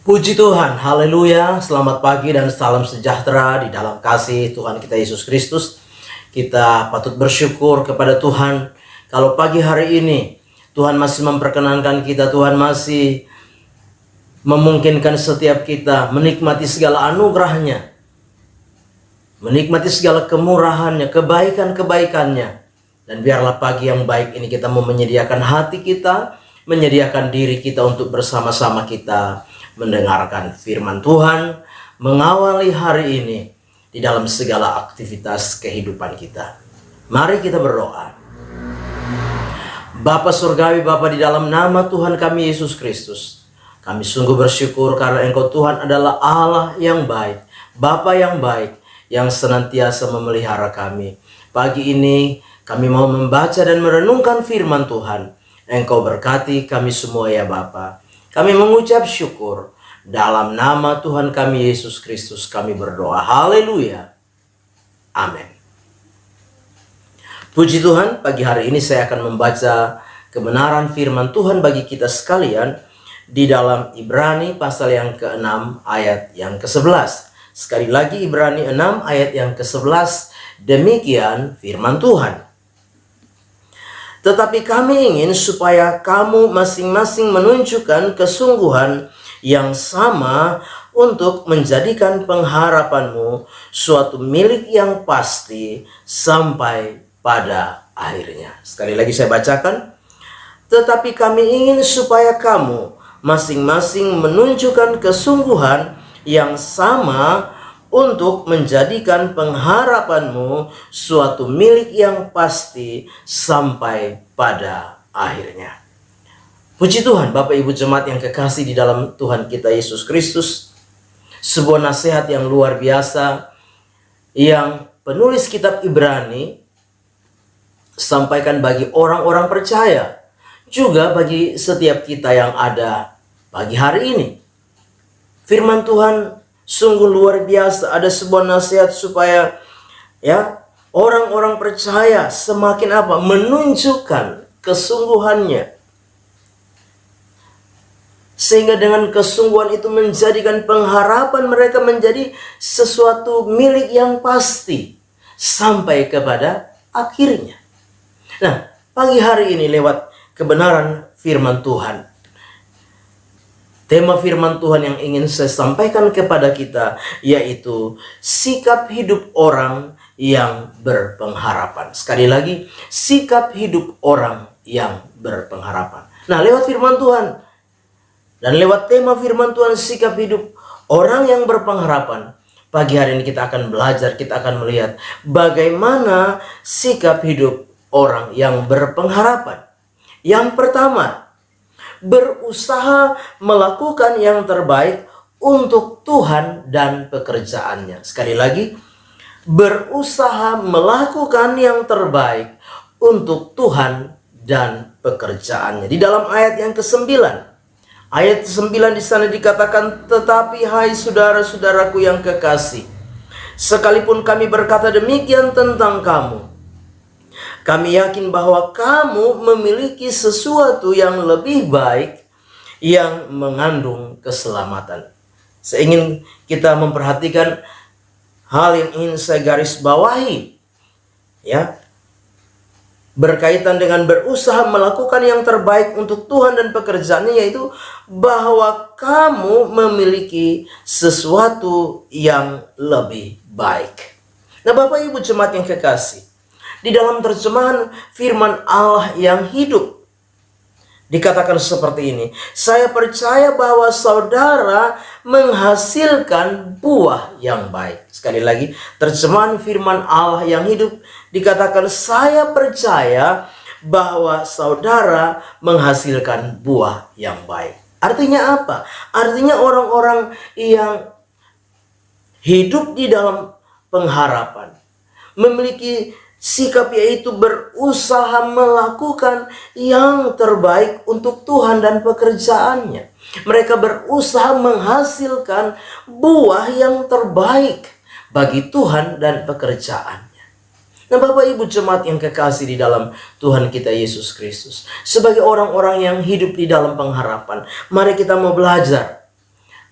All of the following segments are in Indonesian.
Puji Tuhan, haleluya, selamat pagi dan salam sejahtera di dalam kasih Tuhan kita Yesus Kristus. Kita patut bersyukur kepada Tuhan kalau pagi hari ini Tuhan masih memperkenankan kita, Tuhan masih memungkinkan setiap kita menikmati segala anugerahnya, menikmati segala kemurahannya, kebaikan-kebaikannya. Dan biarlah pagi yang baik ini kita mau menyediakan hati kita, menyediakan diri kita untuk bersama-sama kita mendengarkan firman Tuhan, mengawali hari ini di dalam segala aktivitas kehidupan kita. Mari kita berdoa. Bapa Surgawi, Bapa di dalam nama Tuhan kami Yesus Kristus, kami sungguh bersyukur karena Engkau Tuhan adalah Allah yang baik, Bapa yang baik, yang senantiasa memelihara kami. Pagi ini kami mau membaca dan merenungkan firman Tuhan. Engkau berkati kami semua ya Bapa. Kami mengucap syukur. Dalam nama Tuhan kami Yesus Kristus kami berdoa. Haleluya. Amin. Puji Tuhan, pagi hari ini saya akan membaca kebenaran firman Tuhan bagi kita sekalian di dalam Ibrani pasal yang ke-6 ayat yang ke-11. Sekali lagi Ibrani 6 ayat yang ke-11. Demikian firman Tuhan. Tetapi kami ingin supaya kamu masing-masing menunjukkan kesungguhan yang sama untuk menjadikan pengharapanmu suatu milik yang pasti sampai pada akhirnya. Sekali lagi saya bacakan. Tetapi kami ingin supaya kamu masing-masing menunjukkan kesungguhan yang sama untuk menjadikan pengharapanmu suatu milik yang pasti sampai pada akhirnya. Puji Tuhan, Bapak Ibu Jemaat yang kekasih di dalam Tuhan kita Yesus Kristus. Sebuah nasihat yang luar biasa yang penulis kitab Ibrani sampaikan bagi orang-orang percaya, juga bagi setiap kita yang ada pagi hari ini. Firman Tuhan sungguh luar biasa. Ada sebuah nasihat supaya orang-orang percaya semakin menunjukkan kesungguhannya, sehingga dengan kesungguhan itu menjadikan pengharapan mereka menjadi sesuatu milik yang pasti sampai kepada akhirnya. Nah, pagi hari ini lewat kebenaran firman Tuhan, tema firman Tuhan yang ingin saya sampaikan kepada kita yaitu sikap hidup orang yang berpengharapan. Sekali lagi, sikap hidup orang yang berpengharapan. Nah, lewat firman Tuhan dan lewat tema firman Tuhan, sikap hidup orang yang berpengharapan, pagi hari ini kita akan belajar, kita akan melihat bagaimana sikap hidup orang yang berpengharapan. Yang pertama, berusaha melakukan yang terbaik untuk Tuhan dan pekerjaannya. Sekali lagi, berusaha melakukan yang terbaik untuk Tuhan dan pekerjaannya. Di dalam ayat yang ke-9, ayat 9 di sana dikatakan, tetapi hai saudara-saudaraku yang kekasih, sekalipun kami berkata demikian tentang kamu, kami yakin bahwa kamu memiliki sesuatu yang lebih baik yang mengandung keselamatan. Saya ingin kita memperhatikan hal yang ingin saya garis bawahi, berkaitan dengan berusaha melakukan yang terbaik untuk Tuhan dan pekerjaannya, yaitu bahwa kamu memiliki sesuatu yang lebih baik. Nah, Bapak Ibu Jemaat yang kekasih, di dalam terjemahan firman Allah yang hidup dikatakan seperti ini, saya percaya bahwa saudara menghasilkan buah yang baik. Sekali lagi, terjemahan firman Allah yang hidup dikatakan, saya percaya bahwa saudara menghasilkan buah yang baik. Artinya apa? Artinya orang-orang yang hidup di dalam pengharapan memiliki sikap yaitu berusaha melakukan yang terbaik untuk Tuhan dan pekerjaannya. Mereka berusaha menghasilkan buah yang terbaik bagi Tuhan dan pekerjaannya. Nah, Bapak Ibu Jemaat yang kekasih di dalam Tuhan kita Yesus Kristus, sebagai orang-orang yang hidup di dalam pengharapan, mari kita mau belajar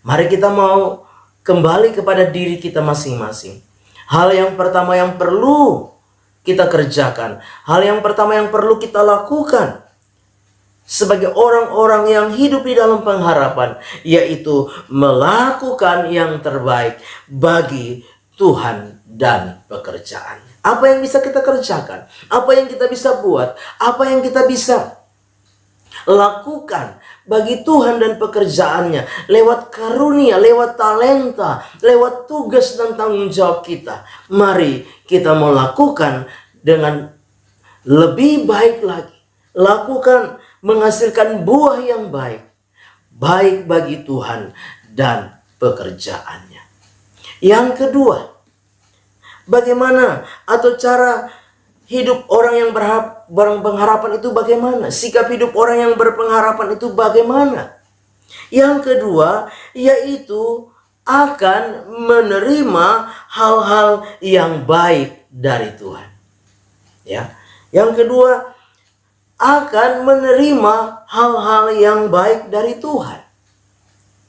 Mari kita mau kembali kepada diri kita masing-masing. Hal yang pertama yang perlu kita kerjakan, hal yang pertama yang perlu kita lakukan sebagai orang-orang yang hidup di dalam pengharapan, yaitu melakukan yang terbaik bagi Tuhan dan pekerjaannya. Apa yang bisa kita kerjakan? Apa yang kita bisa buat? Apa yang kita bisa lakukan bagi Tuhan dan pekerjaannya lewat karunia, lewat talenta, lewat tugas dan tanggung jawab kita. Mari kita mau lakukan dengan lebih baik lagi. Lakukan menghasilkan buah yang baik, baik bagi Tuhan dan pekerjaannya. Yang kedua, bagaimana atau cara hidup orang yang berpengharapan itu bagaimana? Sikap hidup orang yang berpengharapan itu bagaimana? Yang kedua, yaitu akan menerima hal-hal yang baik dari Tuhan. Ya. Yang kedua, akan menerima hal-hal yang baik dari Tuhan.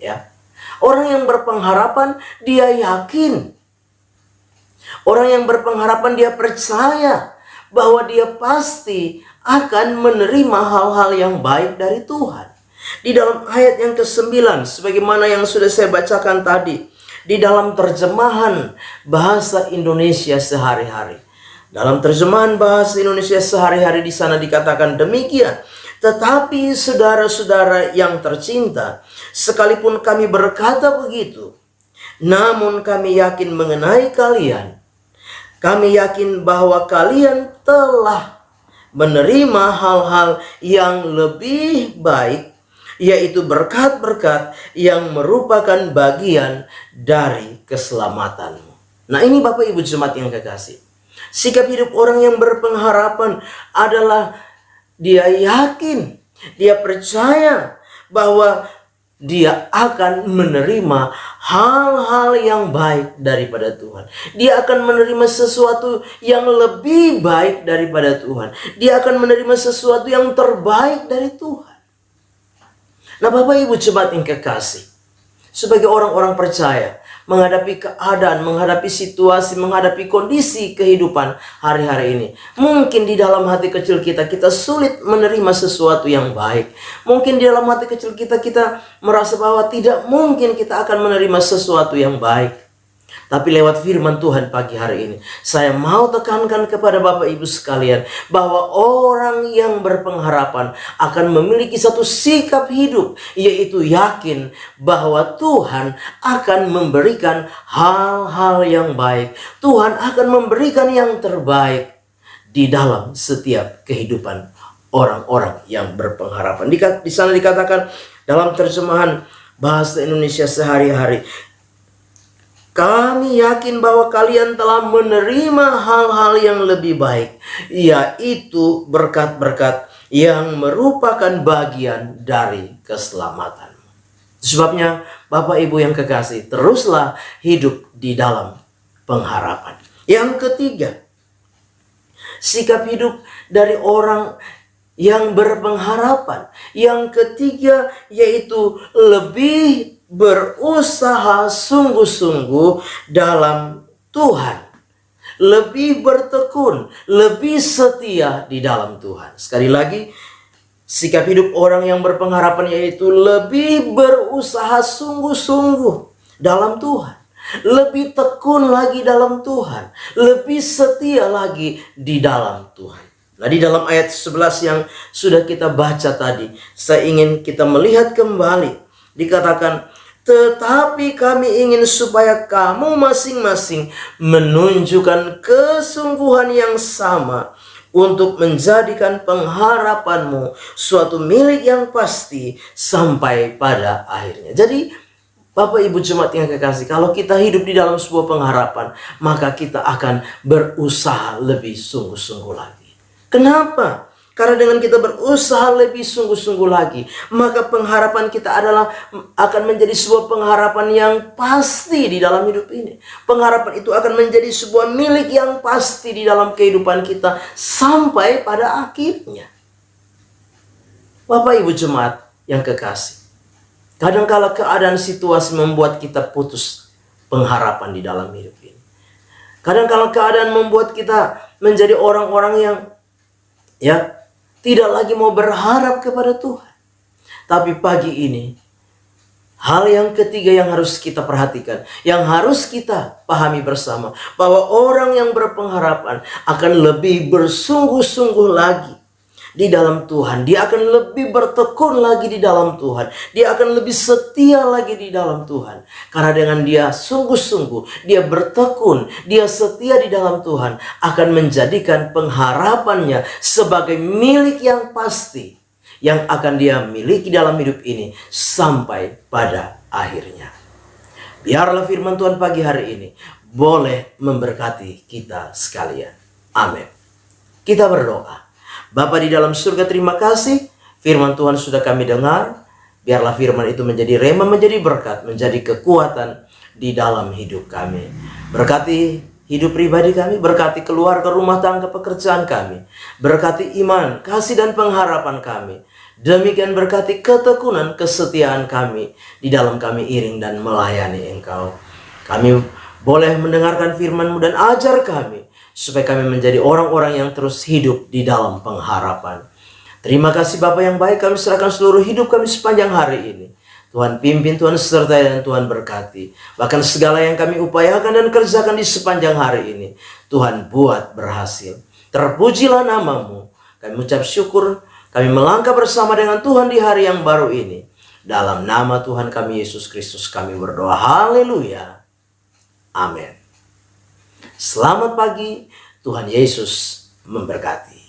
Ya. Orang yang berpengharapan dia yakin. Orang yang berpengharapan dia percaya bahwa dia pasti akan menerima hal-hal yang baik dari Tuhan. Di dalam ayat yang ke-9, sebagaimana yang sudah saya bacakan tadi, di dalam terjemahan bahasa Indonesia sehari-hari. Dalam terjemahan bahasa Indonesia sehari-hari di sana dikatakan demikian. Tetapi saudara-saudara yang tercinta, sekalipun kami berkata begitu, namun kami yakin mengenai kalian. Kami yakin bahwa kalian telah menerima hal-hal yang lebih baik, yaitu berkat-berkat yang merupakan bagian dari keselamatanmu. Nah, ini Bapak Ibu Jemaat yang kekasih. Sikap hidup orang yang berpengharapan adalah dia yakin, dia percaya bahwa dia akan menerima hal-hal yang baik daripada Tuhan. Dia akan menerima sesuatu yang lebih baik daripada Tuhan. Dia akan menerima sesuatu yang terbaik dari Tuhan. Nah, Bapak Ibu Jemaat yang kekasih, sebagai orang-orang percaya, menghadapi keadaan, menghadapi situasi, menghadapi kondisi kehidupan hari-hari ini, mungkin di dalam hati kecil kita sulit menerima sesuatu yang baik. Mungkin di dalam hati kecil kita merasa bahwa tidak mungkin kita akan menerima sesuatu yang baik. Tapi lewat firman Tuhan pagi hari ini, saya mau tekankan kepada Bapak Ibu sekalian bahwa orang yang berpengharapan akan memiliki satu sikap hidup, yaitu yakin bahwa Tuhan akan memberikan hal-hal yang baik. Tuhan akan memberikan yang terbaik di dalam setiap kehidupan orang-orang yang berpengharapan. Di sana dikatakan dalam terjemahan bahasa Indonesia sehari-hari, kami yakin bahwa kalian telah menerima hal-hal yang lebih baik, yaitu berkat-berkat yang merupakan bagian dari keselamatan. Sebabnya, Bapak Ibu yang kekasih, teruslah hidup di dalam pengharapan. Yang ketiga, sikap hidup dari orang yang berpengharapan. Yang ketiga, yaitu lebih berusaha sungguh-sungguh dalam Tuhan. Lebih bertekun, lebih setia di dalam Tuhan. Sekali lagi, sikap hidup orang yang berpengharapan yaitu lebih berusaha sungguh-sungguh dalam Tuhan. Lebih tekun lagi dalam Tuhan. Lebih setia lagi di dalam Tuhan. Nah, di dalam ayat 11 yang sudah kita baca tadi, saya ingin kita melihat kembali. Dikatakan, tetapi kami ingin supaya kamu masing-masing menunjukkan kesungguhan yang sama untuk menjadikan pengharapanmu suatu milik yang pasti sampai pada akhirnya. Jadi, Bapak Ibu Jemaat yang kekasih, kalau kita hidup di dalam sebuah pengharapan, maka kita akan berusaha lebih sungguh-sungguh lagi. Kenapa? Karena dengan kita berusaha lebih sungguh-sungguh lagi, maka pengharapan kita akan menjadi sebuah pengharapan yang pasti di dalam hidup ini. Pengharapan itu akan menjadi sebuah milik yang pasti di dalam kehidupan kita sampai pada akhirnya. Bapak Ibu Jemaat yang kekasih, Kadangkala keadaan situasi membuat kita putus pengharapan di dalam hidup ini. Kadangkala keadaan membuat kita menjadi orang-orang yang tidak lagi mau berharap kepada Tuhan. Tapi pagi ini, hal yang ketiga yang harus kita perhatikan, yang harus kita pahami bersama, bahwa orang yang berpengharapan akan lebih bersungguh-sungguh lagi di dalam Tuhan. Dia akan lebih bertekun lagi di dalam Tuhan. Dia akan lebih setia lagi di dalam Tuhan. Karena dengan dia sungguh-sungguh, dia bertekun, dia setia di dalam Tuhan, akan menjadikan pengharapannya sebagai milik yang pasti, yang akan dia miliki dalam hidup ini sampai pada akhirnya. Biarlah firman Tuhan pagi hari ini boleh memberkati kita sekalian. Amin. Kita berdoa. Bapa di dalam surga, terima kasih firman Tuhan sudah kami dengar. Biarlah firman itu menjadi rema, menjadi berkat, menjadi kekuatan di dalam hidup kami. Berkati hidup pribadi kami, berkati keluarga, rumah tangga, pekerjaan kami. Berkati iman, kasih dan pengharapan kami. Demikian berkati ketekunan, kesetiaan kami di dalam kami iring dan melayani Engkau. Kami boleh mendengarkan firman-Mu dan ajar kami, supaya kami menjadi orang-orang yang terus hidup di dalam pengharapan. Terima kasih Bapa yang baik, kami serahkan seluruh hidup kami sepanjang hari ini. Tuhan pimpin, Tuhan sertai, dan Tuhan berkati. Bahkan segala yang kami upayakan dan kerjakan di sepanjang hari ini, Tuhan buat berhasil. Terpujilah nama-Mu. Kami ucap syukur, kami melangkah bersama dengan Tuhan di hari yang baru ini. Dalam nama Tuhan kami Yesus Kristus kami berdoa. Haleluya. Amin. Selamat pagi, Tuhan Yesus memberkati.